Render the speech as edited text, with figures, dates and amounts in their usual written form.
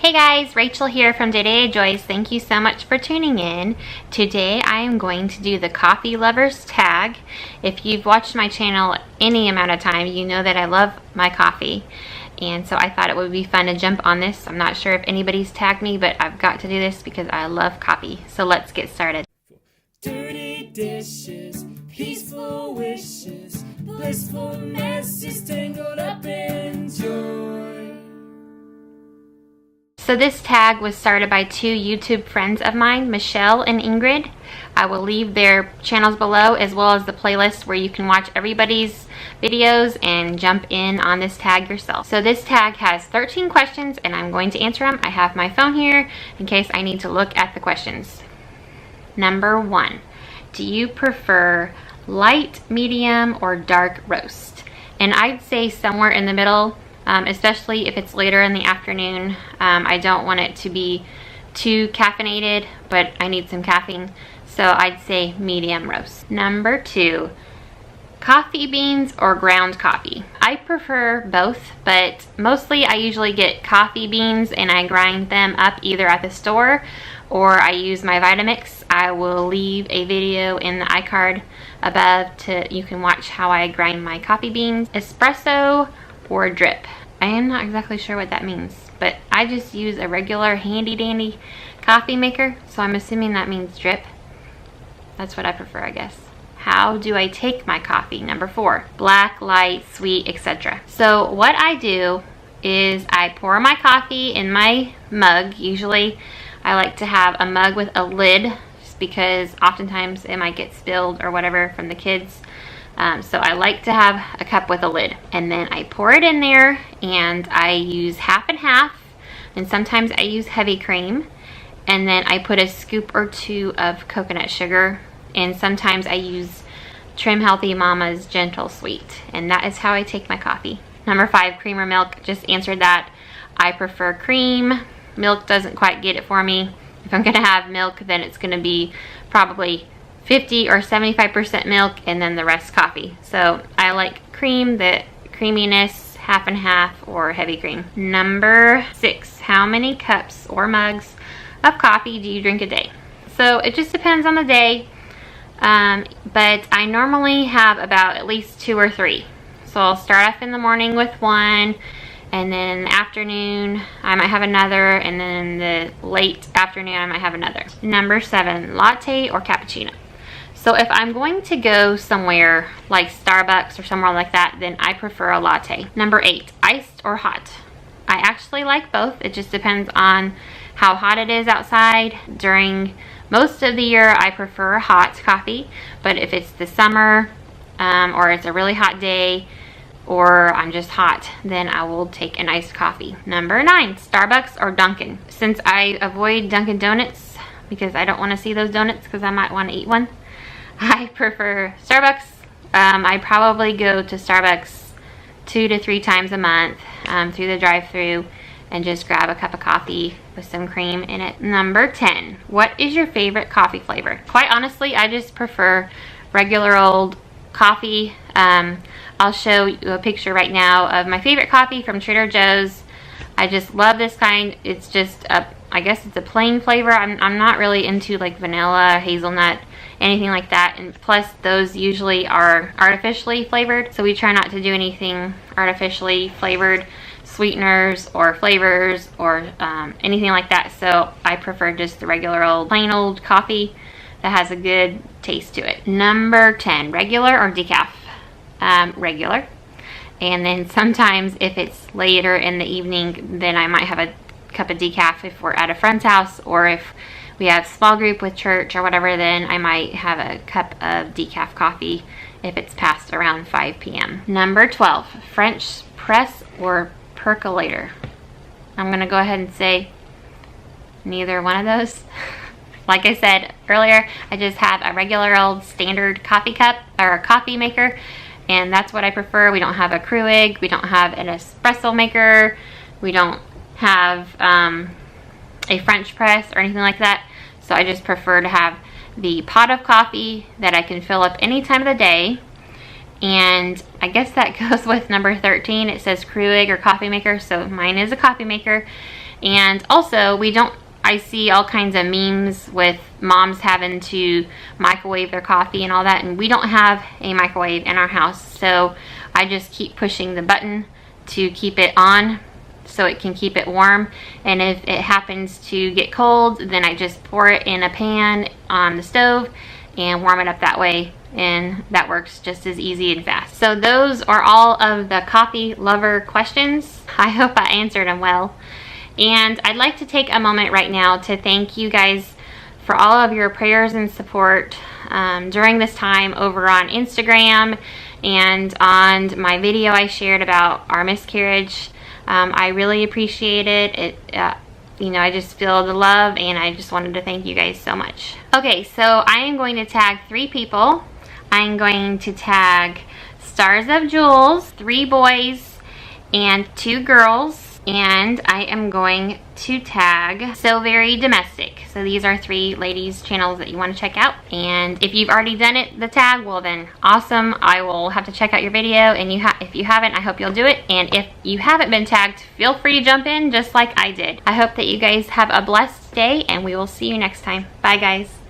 Hey guys, Rachel here from Day Joyce. Thank you so much for tuning in. Today I am going to do the coffee lovers tag. If you've watched my channel any amount of time, you know that I love my coffee. And so I thought it would be fun to jump on this. I'm not sure if anybody's tagged me, but I've got to do this because I love coffee. So let's get started. Dirty dishes, peaceful wishes, blissful messes tangled up in joy. So this tag was started by two YouTube friends of mine, Michelle and Ingrid. I will leave their channels below as well as the playlist where you can watch everybody's videos and jump in on this tag yourself. So this tag has 13 questions and I'm going to answer them. I have my phone here in case I need to look at the questions. Number 1, do you prefer light, medium, or dark roast? And I'd say somewhere in the middle. Especially if it's later in the afternoon. I don't want it to be too caffeinated, but I need some caffeine, so I'd say medium roast. Number 2, coffee beans or ground coffee? I prefer both, but mostly I usually get coffee beans and I grind them up either at the store or I use my Vitamix. I will leave a video in the iCard above you can watch how I grind my coffee beans. Espresso or drip? I am not exactly sure what that means, but I just use a regular handy dandy coffee maker, so I'm assuming that means drip. That's what I prefer, I guess. How do I take my coffee? Number 4, black, light, sweet, etc. So what I do is I pour my coffee in my mug. Usually I like to have a mug with a lid just because oftentimes it might get spilled or whatever from the kids. So I like to have a cup with a lid, and then I pour it in there and I use half and half, and sometimes I use heavy cream, and then I put a scoop or 2 of coconut sugar, and sometimes I use Trim Healthy Mama's Gentle Sweet, and that is how I take my coffee. Number 5, cream or milk? Just answered that. I prefer cream. Milk doesn't quite get it for me. If I'm gonna have milk, then it's gonna be probably 50 or 75% milk and then the rest coffee. So I like cream, the creaminess, half and half or heavy cream. Number 6, how many cups or mugs of coffee do you drink a day? So it just depends on the day, but I normally have about at least 2 or 3. So I'll start off in the morning with 1, and then in the afternoon I might have another, and then the late afternoon I might have another. Number 7, latte or cappuccino? So if I'm going to go somewhere like Starbucks or somewhere like that, then I prefer a latte. Number 8, iced or hot? I actually like both. It just depends on how hot it is outside. During most of the year, I prefer hot coffee, but if it's the summer or it's a really hot day or I'm just hot, then I will take an iced coffee. Number 9, Starbucks or Dunkin'? Since I avoid Dunkin' Donuts because I don't want to see those donuts because I might want to eat one, I prefer Starbucks. I probably go to Starbucks 2 to 3 times a month through the drive-thru and just grab a cup of coffee with some cream in it. Number 10, what is your favorite coffee flavor? Quite honestly, I just prefer regular old coffee. I'll show you a picture right now of my favorite coffee from Trader Joe's. I just love this kind. It's just I guess it's a plain flavor. I'm not really into like vanilla, hazelnut, anything like that, and plus those usually are artificially flavored, so we try not to do anything artificially flavored, sweeteners or flavors or anything like that. So I prefer just the regular old plain old coffee that has a good taste to it. Number 10, regular or decaf? Regular. And then sometimes if it's later in the evening, then I might have a cup of decaf if we're at a friend's house, or if we have small group with church or whatever, then I might have a cup of decaf coffee if it's past around 5 p.m. Number 12, French press or percolator? I'm gonna go ahead and say neither one of those. Like I said earlier, I just have a regular old standard coffee cup or a coffee maker, and that's what I prefer. We don't have a Keurig, we don't have an espresso maker, we don't have a French press or anything like that. So I just prefer to have the pot of coffee that I can fill up any time of the day. And I guess that goes with number 13. It says Keurig or coffee maker, so mine is a coffee maker. And also, I see all kinds of memes with moms having to microwave their coffee and all that, and we don't have a microwave in our house, so I just keep pushing the button to keep it on so it can keep it warm. And if it happens to get cold, then I just pour it in a pan on the stove and warm it up that way, and that works just as easy and fast. So those are all of the coffee lover questions. I hope I answered them well. And I'd like to take a moment right now to thank you guys for all of your prayers and support during this time over on Instagram and on my video I shared about our miscarriage. I really appreciate it. You know, I just feel the love, and I just wanted to thank you guys so much. Okay, so I am going to tag 3 people. I'm going to tag Stars of Jewels, 3 boys and 2 girls. And I am going to tag So Very Domestic. So these are 3 ladies' channels that you want to check out. And if you've already done it, the tag, well then awesome. I will have to check out your video. And if you haven't, I hope you'll do it. And if you haven't been tagged, feel free to jump in just like I did. I hope that you guys have a blessed day, and we will see you next time. Bye guys.